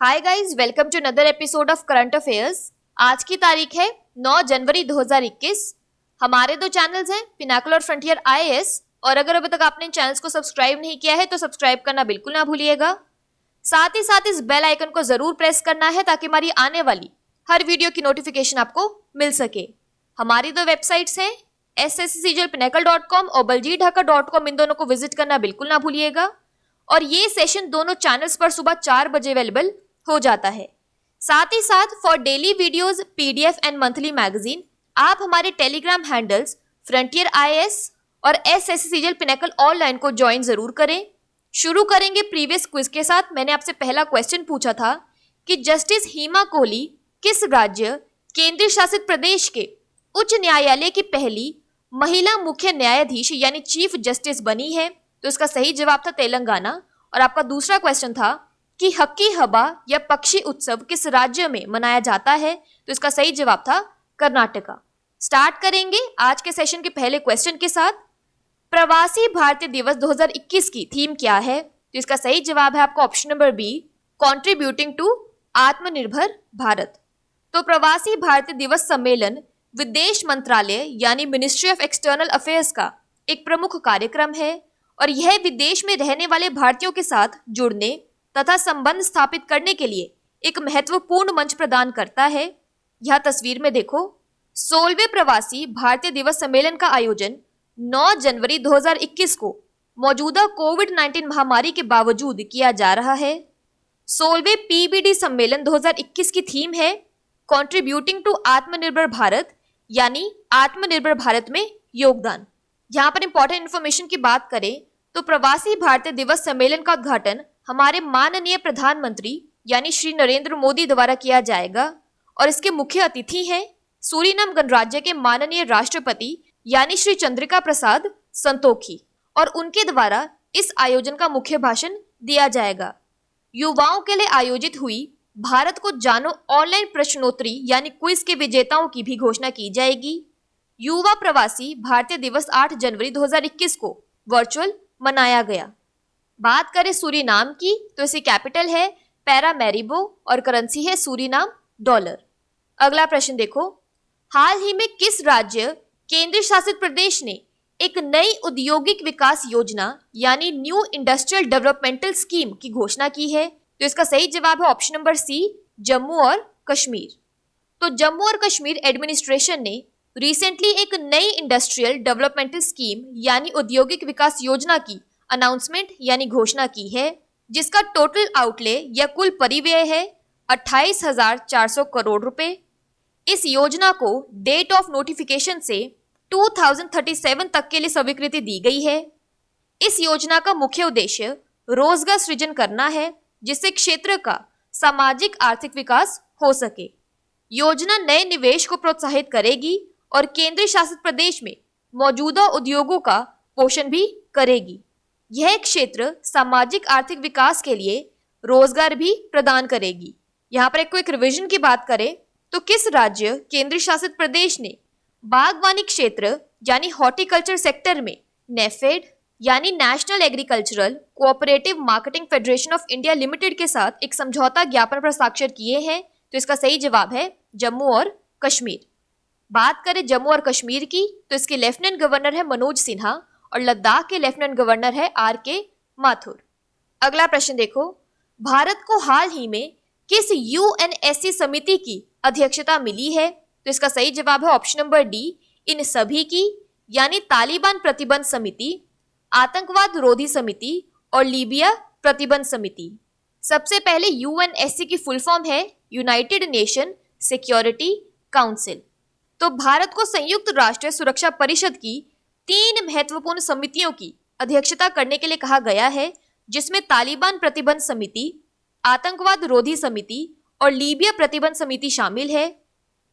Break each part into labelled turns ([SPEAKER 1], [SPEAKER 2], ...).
[SPEAKER 1] Hi guys, welcome to another episode of current affairs. आज की तारीख है 9 जनवरी 2021। हमारे दो चैनल्स हैं, पिनाकल और फ्रंटियर आईएएस, और अगर अभी तक आपने इन चैनल्स को सब्सक्राइब नहीं किया है तो सब्सक्राइब करना बिल्कुल ना भूलिएगा। साथ ही साथ इस बेल आइकन को जरूर प्रेस करना है ताकि हमारी आने वाली हर वीडियो की नोटिफिकेशन आपको मिल सके। हमारी दो वेबसाइट्स हैं, sscglpinacle.com और baljeetdhaka.com। इन दोनों को विजिट करना बिल्कुल ना भूलिएगा। और ये सेशन दोनों चैनल्स पर सुबह 4 बजे अवेलेबल हो जाता है। साथ ही साथ for daily videos, PDF and monthly magazine आप हमारे टेलीग्राम हैंडल्स फ्रंटियर आईएएस और एसएससीजीएल पिनाकल ऑनलाइन को ज्वाइन जरूर करें। शुरू करेंगे प्रीवियस क्विज के साथ। मैंने आपसे पहला क्वेश्चन पूछा था कि जस्टिस हिमा कोहली किस राज्य केंद्रीय शासित प्रदेश के उच्च न्यायालय की पहली महिला मुख्य न्यायाधीश यानी चीफ जस्टिस बनी है? तो इसका सही जवाब था तेलंगाना। और आपका दूसरा क्वेश्चन था कि हक्की हबा या पक्षी उत्सव किस राज्य में मनाया जाता है? तो इसका सही जवाब था कर्नाटका। स्टार्ट करेंगे आज के सेशन के पहले क्वेश्चन के साथ। प्रवासी भारतीय दिवस 2021 की थीम क्या है? तो इसका सही जवाब है आपका option number B, contributing to Atmanirbhar Bharat. तो प्रवासी भारतीय दिवस सम्मेलन विदेश मंत्रालय यानी मिनिस्ट्री ऑफ एक्सटर्नल अफेयर्स का एक प्रमुख कार्यक्रम है और यह विदेश में रहने वाले भारतीयों के साथ जुड़ने तथा संबंध स्थापित करने के लिए एक महत्वपूर्ण मंच प्रदान करता है। यह तस्वीर में देखो, 16वें प्रवासी भारतीय दिवस सम्मेलन का आयोजन 9 जनवरी 2021 को मौजूदा कोविड-19 महामारी के बावजूद किया जा रहा है। 16वें पीबीडी सम्मेलन 2021 की थीम है कॉन्ट्रीब्यूटिंग टू आत्मनिर्भर भारत यानी आत्मनिर्भर भारत में योगदान। यहाँ पर इंपॉर्टेंट इन्फॉर्मेशन की बात करें तो प्रवासी भारतीय दिवस सम्मेलन का उद्घाटन हमारे माननीय प्रधानमंत्री यानी श्री नरेंद्र मोदी द्वारा किया जाएगा और इसके मुख्य अतिथि हैं सूरीनाम गणराज्य के माननीय राष्ट्रपति यानी श्री चंद्रिका प्रसाद संतोखी और उनके द्वारा इस आयोजन का मुख्य भाषण दिया जाएगा। युवाओं के लिए आयोजित हुई भारत को जानो ऑनलाइन प्रश्नोत्तरी यानी क्विज के विजेताओं की भी घोषणा की जाएगी। युवा प्रवासी भारतीय दिवस 8 जनवरी 2021 को वर्चुअल मनाया गया। बात करें सूरीनाम की तो इसकी कैपिटल है पैरामैरिबो और करेंसी है सूरीनाम डॉलर। अगला प्रश्न देखो, हाल ही में किस राज्य केंद्रीय शासित प्रदेश ने एक नई औद्योगिक विकास योजना यानी न्यू इंडस्ट्रियल डेवलपमेंटल स्कीम की घोषणा की है? तो इसका सही जवाब है ऑप्शन नंबर सी, जम्मू और कश्मीर। तो जम्मू और कश्मीर एडमिनिस्ट्रेशन ने रिसेंटली एक नई इंडस्ट्रियल डेवलपमेंटल स्कीम यानी औद्योगिक विकास योजना की अनाउंसमेंट यानी घोषणा की है, जिसका टोटल आउटले या कुल परिव्यय है 28,400 करोड़ रुपए। इस योजना को डेट ऑफ नोटिफिकेशन से 2037 तक के लिए स्वीकृति दी गई है। इस योजना का मुख्य उद्देश्य रोजगार सृजन करना है जिससे क्षेत्र का सामाजिक आर्थिक विकास हो सके। योजना नए निवेश को प्रोत्साहित करेगी और केंद्रीय शासित प्रदेश में मौजूदा उद्योगों का पोषण भी करेगी। यह क्षेत्र सामाजिक आर्थिक विकास के लिए रोजगार भी प्रदान करेगी। यहाँ पर एक क्विक रिवीजन की बात करें तो किस राज्य केंद्रीय शासित प्रदेश ने बागवानी क्षेत्र यानी हॉर्टिकल्चर सेक्टर में नेफेड यानी national agricultural cooperative marketing federation of India limited के साथ एक समझौता ज्ञापन पर हस्ताक्षर किए हैं? तो इसका सही जवाब है जम्मू और कश्मीर। बात करें जम्मू और कश्मीर की तो इसके लेफ्टिनेंट गवर्नर है मनोज सिन्हा और लद्दाख के लेफ्टिनेंट गवर्नर है आर.के. माथुर। अगला प्रश्न देखो, भारत को हाल ही में किस यूएनएससी समिति की अध्यक्षता मिली है? तो इसका सही जवाब है ऑप्शन नंबर डी, इन सभी की यानी तालिबान प्रतिबंध समिति, आतंकवाद रोधी समिति और लीबिया प्रतिबंध समिति। सबसे पहले यूएनएससी की फुल फॉर्म है यूनाइटेड नेशन सिक्योरिटी काउंसिल। तो भारत को संयुक्त राष्ट्र सुरक्षा परिषद की 3 महत्वपूर्ण समितियों की अध्यक्षता करने के लिए कहा गया है, जिसमें तालिबान प्रतिबंध समिति, आतंकवाद रोधी समिति और लीबिया प्रतिबंध समिति शामिल है।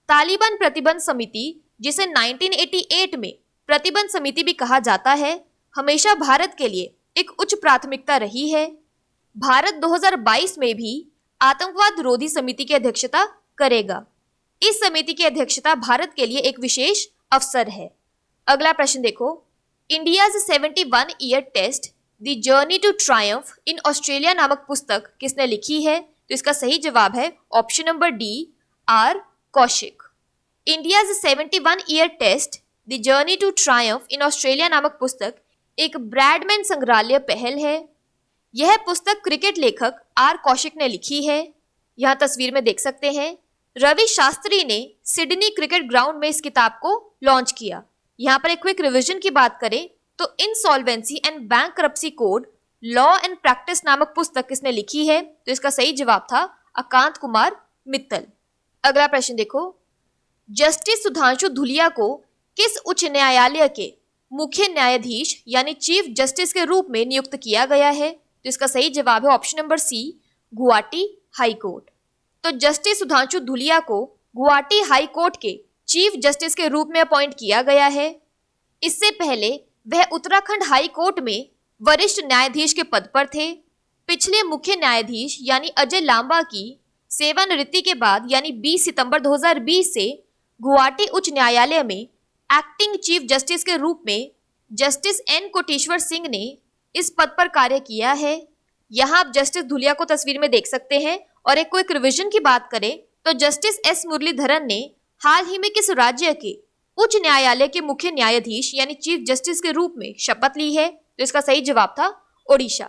[SPEAKER 1] तालिबान प्रतिबंध समिति, जिसे 1988 में प्रतिबंध समिति भी कहा जाता है, हमेशा भारत के लिए एक उच्च प्राथमिकता रही है। भारत 2022 में भी आतंकवाद रोधी समिति की अध्यक्षता करेगा। इस समिति की अध्यक्षता भारत के लिए एक विशेष अवसर है। अगला प्रश्न देखो, India's 71 year test the journey to triumph in Australia नामक पुस्तक किसने लिखी है? तो इसका सही जवाब है option number D, R Kaushik. India's 71 year test the journey to triumph in Australia नामक पुस्तक एक ब्रैडमैन संग्रहालय पहल है। यह पुस्तक क्रिकेट लेखक आर कौशिक ने लिखी है। यहाँ तस्वीर में देख सकते हैं रवि शास्त्री ने सिडनी क्रिकेट ग्राउंड में इस किताब को लॉन्च किया। यहाँ पर एक क्विक रिवीजन की बात करें तो insolvency and bankruptcy code law and practice नामक पुस्तक किसने लिखी है, तो इसका सही जवाब था अकांत कुमार मित्तल। अगला प्रश्न देखो, जस्टिस सुधांशु धुलिया को किस उच्च न्यायालय के मुख्य न्यायाधीश यानी चीफ जस्टिस के रूप में नियुक्त किया गया है, तो इसका सही जवाब है option number C, Guwahati high court. तो जस्टिस सुधांशु धुलिया को गुवाहाटी हाई कोर्ट के चीफ जस्टिस के रूप में अपॉइंट किया गया है। इससे पहले वह उत्तराखंड हाई कोर्ट में वरिष्ठ न्यायाधीश के पद पर थे। पिछले मुख्य न्यायाधीश यानी अजय लांबा की सेवानिवृत्ति के बाद यानी 20 सितंबर 2020 से गुवाहाटी उच्च न्यायालय में एक्टिंग चीफ जस्टिस के रूप में जस्टिस एन कोटेश्वर सिंह ने इस पद पर कार्य किया है। यहाँ आप जस्टिस धुलिया को तस्वीर में देख सकते हैं। और एक क्विक रिवीजन की बात करें तो जस्टिस एस मुरलीधरन ने हाल ही में किस राज्य के उच्च न्यायालय के मुख्य न्यायाधीश यानी चीफ जस्टिस के रूप में शपथ ली है, तो इसका सही जवाब था ओडिशा।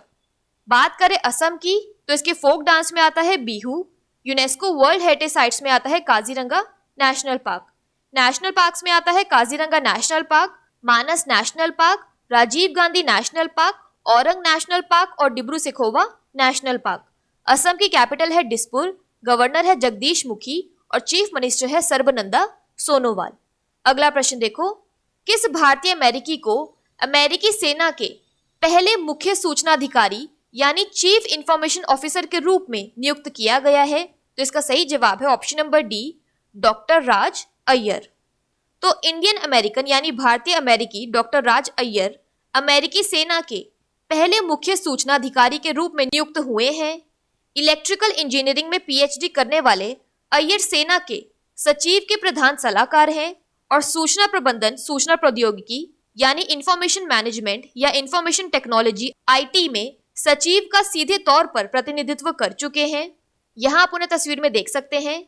[SPEAKER 1] बात करें असम की तो इसके फोक डांस में आता है Bihu. UNESCO world heritage sites में आता है Kaziranga national park. National parks में आता है Kaziranga national park, Manas national park, Rajiv Gandhi national park, Orang national park और डिब्रू सैखोवा नेशनल पार्क। असम की कैपिटल है दिसपुर, गवर्नर है जगदीश मुखी और चीफ मिनिस्टर है सर्बानंदा सोनोवाल। अगला प्रश्न देखो, किस भारतीय अमेरिकी को अमेरिकी सेना के पहले मुख्य सूचना अधिकारी यानी चीफ इंफॉर्मेशन ऑफिसर के रूप में नियुक्त किया गया है, तो इसका सही जवाब है ऑप्शन नंबर डी, डॉक्टर राज अय्यर। तो इंडियन अमेरिकन यानी भारतीय अमेरिकी डॉक्टर राज अय्यर अमेरिकी सेना के पहले मुख्य सूचना अधिकारी के रूप में नियुक्त हुए हैं। इलेक्ट्रिकल इंजीनियरिंग में पीएचडी करने वाले अय्यर सेना के सचिव के प्रधान सलाहकार हैं और सूचना प्रबंधन, सूचना प्रौद्योगिकी यानी इंफॉर्मेशन मैनेजमेंट या इंफॉर्मेशन टेक्नोलॉजी आईटी में सचिव का सीधे तौर पर प्रतिनिधित्व कर चुके हैं। यहाँ आप उन्हें तस्वीर में देख सकते हैं।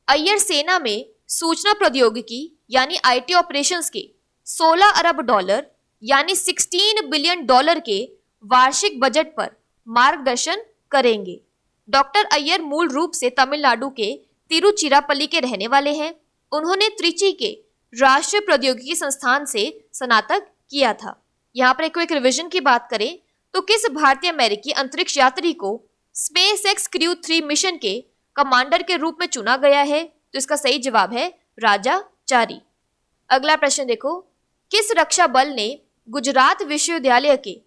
[SPEAKER 1] अय्यर सेना में सूचना प्रौद्योगिकी यानी आईटी ऑपरेशंस के 16 अरब डॉलर यानी 16 बिलियन डॉलर के वार्षिक बजट पर मार्गदर्शन करेंगे। डॉक्टर अय्यर मूल रूप से तमिलनाडु के तिरुचिरापल्ली के रहने वाले हैं। उन्होंने त्रिची के राष्ट्रीय प्रौद्योगिकी संस्थान से स्नातक किया था। यहाँ पर एक रिवीजन की बात करें तो किस भारतीय अमेरिकी अंतरिक्ष यात्री को स्पेस एक्स क्रू 3 मिशन के कमांडर के रूप में चुना गया है, तो इसका सही जवाब है राजा चारी। अगला प्रश्न देखो, किस रक्षा बल ने गुजरात विश्वविद्यालय के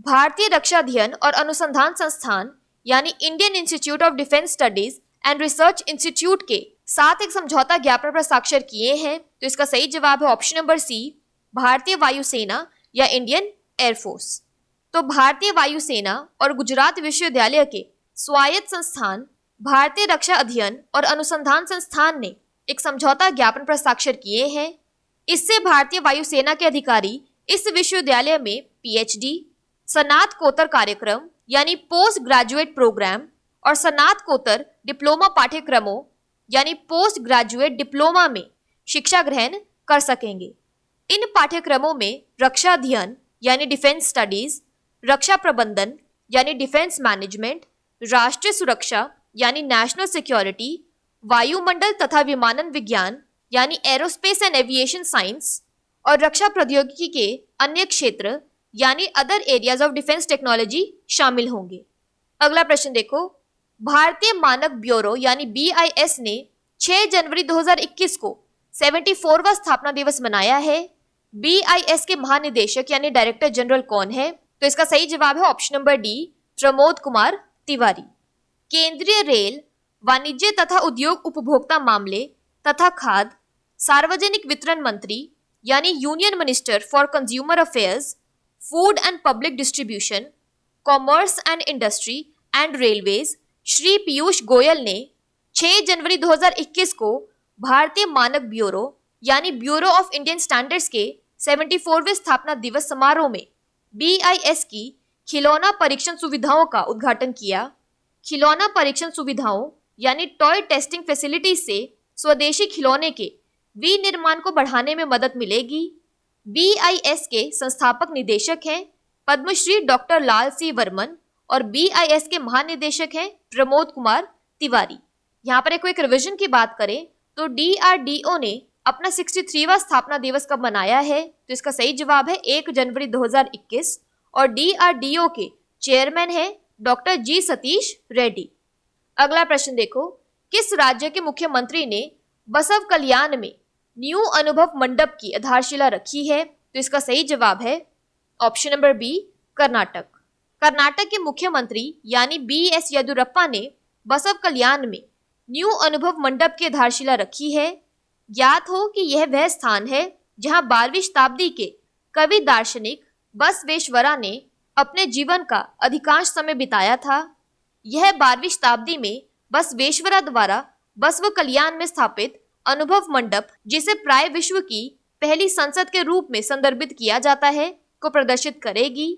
[SPEAKER 1] भारतीय रक्षा अध्ययन और अनुसंधान संस्थान यानी Indian institute of defence studies and research institute के साथ एक समझौता ज्ञापन पर हस्ताक्षर किए हैं, तो इसका सही जवाब है ऑप्शन नंबर सी, भारतीय वायुसेना या इंडियन एयरफोर्स। तो भारतीय वायुसेना और गुजरात विश्वविद्यालय के स्वायत्त संस्थान भारतीय रक्षा अध्ययन और अनुसंधान संस्थान ने एक समझौता ज्ञापन पर हस्ताक्षर किए हैं। इससे भारतीय वायुसेना के अधिकारी इस विश्वविद्यालय में पीएचडी, स्नातकोत्तर कार्यक्रम यानी पोस्ट ग्रेजुएट प्रोग्राम और स्नातकोत्तर डिप्लोमा पाठ्यक्रमों यानी पोस्ट ग्रेजुएट डिप्लोमा में शिक्षा ग्रहण कर सकेंगे। इन पाठ्यक्रमों में रक्षा अध्ययन यानी डिफेंस स्टडीज, रक्षा प्रबंधन यानी डिफेंस मैनेजमेंट, राष्ट्रीय सुरक्षा यानी नेशनल सिक्योरिटी, वायुमंडल तथा विमानन विज्ञान यानी एरोस्पेस एंड एविएशन साइंस और रक्षा प्रौद्योगिकी के अन्य क्षेत्र यानी other areas of defence technology शामिल होंगे। अगला प्रश्न देखो, भारतीय मानक ब्यूरो यानी बीआईएस ने 6 जनवरी 2021 को 74वां स्थापना दिवस मनाया है। बीआईएस के महानिदेशक यानी डायरेक्टर जनरल कौन है, तो इसका सही जवाब है option number D, Pramod Kumar Tiwari. केंद्रीय रेल, वाणिज्य तथा उद्योग उपभोक्ता मामले तथा खाद्य सार्वजनिक वितरण मंत्री यानी union minister for consumer affairs, food and public distribution, commerce and industry and railways Shri Piyush Goyal ने 6 जनवरी 2021 को भारतीय मानक ब्यूरो यानी ब्यूरो ऑफ इंडियन स्टैंडर्ड्स के 74वें स्थापना दिवस समारोह में बीआईएस की खिलौना परीक्षण सुविधाओं का उद्घाटन किया। खिलौना परीक्षण सुविधाओं यानी टॉय टेस्टिंग फैसिलिटी से स्वदेशी खिलौने के विनिर्माण को बढ़ाने में मदद मिलेगी। BIS के संस्थापक निदेशक हैं पद्मश्री डॉक्टर लाल सी वर्मन और BIS के महानिदेशक हैं प्रमोद कुमार तिवारी। यहाँ पर एक रिविजन की बात करें तो DRDO ने अपना 63वां स्थापना दिवस कब मनाया है, तो इसका सही जवाब है 1 जनवरी 2021 और DRDO के चेयरमैन हैं डॉक्टर G सतीश रेड्डी। अगला प्रश्न देखो, किस राज्य के मुख्यमंत्री ने बसव कल्याण में न्यू अनुभव मंडप की आधारशिला रखी है, तो इसका सही जवाब है option number B Karnataka. Karnataka के मुख्यमंत्री यानी BS येदियुरप्पा ने बसव कल्याण में न्यू अनुभव मंडप की आधारशिला रखी है। ज्ञात हो कि यह वह स्थान है जहां 12वीं शताब्दी के कवि दार्शनिक बसवेश्वरा ने अपने जीवन का अधिकांश समय बिताया था। यह 12वीं शताब्दी में बसवेश्वरा द्वारा बसव कल्याण में स्थापित अनुभव मंडप, जिसे प्राय विश्व की पहली संसद के रूप में संदर्भित किया जाता है, को प्रदर्शित करेगी।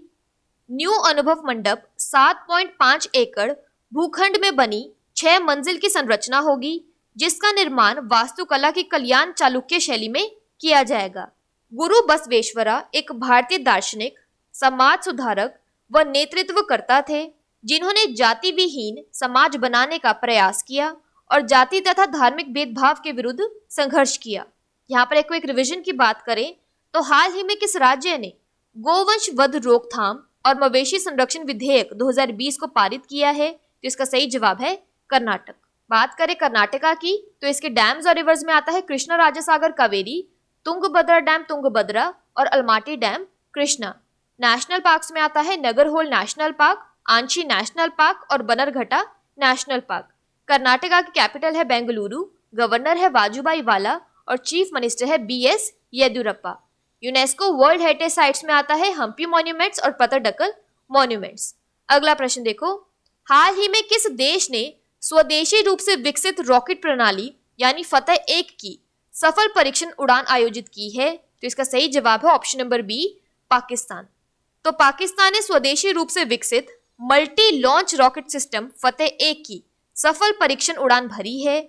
[SPEAKER 1] न्यू अनुभव मंडप 7.5 एकड़ भूखंड में बनी 6 मंजिल की संरचना होगी, जिसका निर्माण वास्तुकला की कल्याण चालुक्य शैली में किया जाएगा। गुरु बसवेश्वरा एक भारतीय दार्शनिक, समाज सुधारक व नेतृत्वकर्ता थे, जिन्होंने जाति विहीन समाज बनाने का प्रयास किया और जाति तथा धार्मिक भेदभाव के विरुद्ध संघर्ष किया। यहाँ पर एक रिविजन की बात करें तो हाल ही में किस राज्य ने गोवंश वध रोकथाम और मवेशी संरक्षण विधेयक 2020 को पारित किया है, तो इसका सही जवाब है कर्नाटक। बात करें कर्नाटका की तो इसके डैम्स और रिवर्स में आता है कृष्णा राजा सागर कावेरी, तुंगभद्रा डैम तुंगभद्रा और Almatti dam Krishna. National parks में आता है Nagarhole national park, Anshi national park और बनरघट्टा नेशनल पार्क। कर्नाटका की कैपिटल है बेंगलुरु, गवर्नर है वाजुभाई वाला और चीफ मिनिस्टर है BS Yediyurappa. UNESCO world heritage sites में आता है हम्पी मॉन्यूमेंट्स और पत्तडकल मॉन्यूमेंट्स। अगला प्रश्न देखो, हाल ही में किस देश ने स्वदेशी रूप से विकसित रॉकेट प्रणाली यानी फतेह-1 की सफल परीक्षण उड़ान आयोजित की है, तो इसका सही जवाब है ऑप्शन नंबर बी पाकिस्तान। तो पाकिस्तान ने स्वदेशी रूप से विकसित मल्टी लॉन्च रॉकेट सिस्टम फतेह-1 की सफल परीक्षण उड़ान भरी है।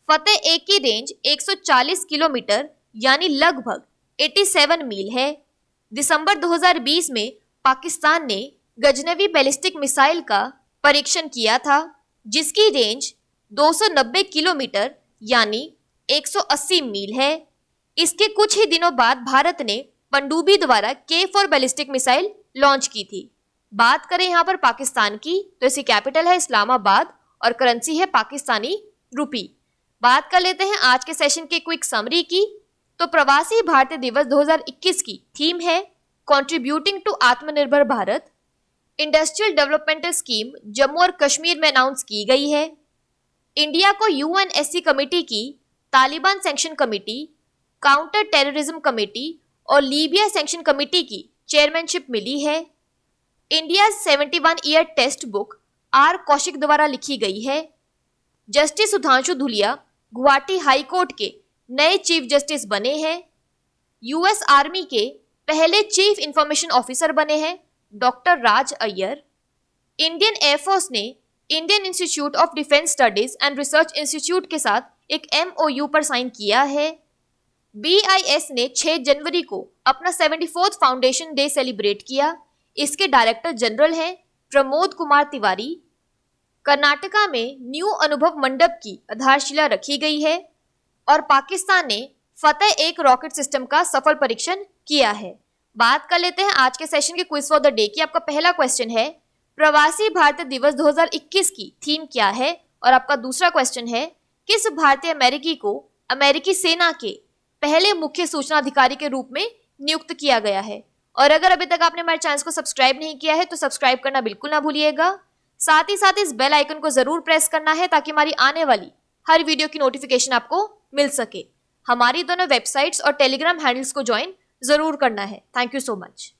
[SPEAKER 1] फतेह-1 की रेंज 140 किलोमीटर यानी लगभग 87 मील है। दिसंबर 2020 में पाकिस्तान ने गजनवी बैलिस्टिक मिसाइल का परीक्षण किया था, जिसकी रेंज 290 किलोमीटर यानी 180 मील है। इसके कुछ ही दिनों बाद भारत ने पनडुब्बी द्वारा K4 बैलिस्टिक मिसाइल लॉन्च की थी। बात करें यहाँ पर पाकिस्तान की तो इसकी कैपिटल है इस्लामाबाद और करेंसी है पाकिस्तानी रुपी। बात कर लेते हैं आज के सेशन के क्विक समरी की। तो प्रवासी भारतीय दिवस 2021 की थीम है contributing to Atmanirbhar Bharat. Industrial developmental scheme Jammu और कश्मीर में अनाउंस की गई है। इंडिया को UNSC कमेटी की Taliban sanction committee, counter terrorism committee और लीबिया सैंक्शन कमेटी की चेयरमैनशिप मिली है। India 71 year text book R Kaushik द्वारा लिखी गई है। Justice Sudhanshu Dhulia Guwahati high court के नए चीफ जस्टिस बने हैं। US आर्मी के पहले चीफ इंफॉर्मेशन ऑफिसर बने हैं डॉक्टर राज अय्यर। इंडियन एयरफोर्स ने Indian institute of defence studies and research institute के साथ एक MOU पर साइन किया है। BIS ने 6 जनवरी को अपना 74th फाउंडेशन डे सेलिब्रेट किया। इसके डायरेक्टर जनरल हैं प्रमोद कुमार तिवारी। कर्नाटका में न्यू अनुभव मंडप की आधारशिला रखी गई है और पाकिस्तान ने फतेह-1 रॉकेट सिस्टम का सफल परीक्षण किया है। बात कर लेते हैं आज के सेशन के क्विज फॉर द डे की। आपका पहला क्वेश्चन है प्रवासी भारतीय दिवस 2021 की थीम क्या है, और आपका दूसरा क्वेश्चन है किस भारतीय अमेरिकी को अमेरिकी सेना के पहले मुख्य सूचना अधिकारी के रूप में नियुक्त किया गया है। और अगर अभी तक आपने हमारे चैनल को सब्सक्राइब नहीं किया है तो सब्सक्राइब करना बिल्कुल ना भूलिएगा। साथ ही साथ इस बेल आइकन को जरूर प्रेस करना है ताकि हमारी आने वाली हर वीडियो की नोटिफिकेशन आपको मिल सके। हमारी दोनों वेबसाइट्स और टेलीग्राम हैंडल्स को ज्वाइन जरूर करना है। Thank you so much.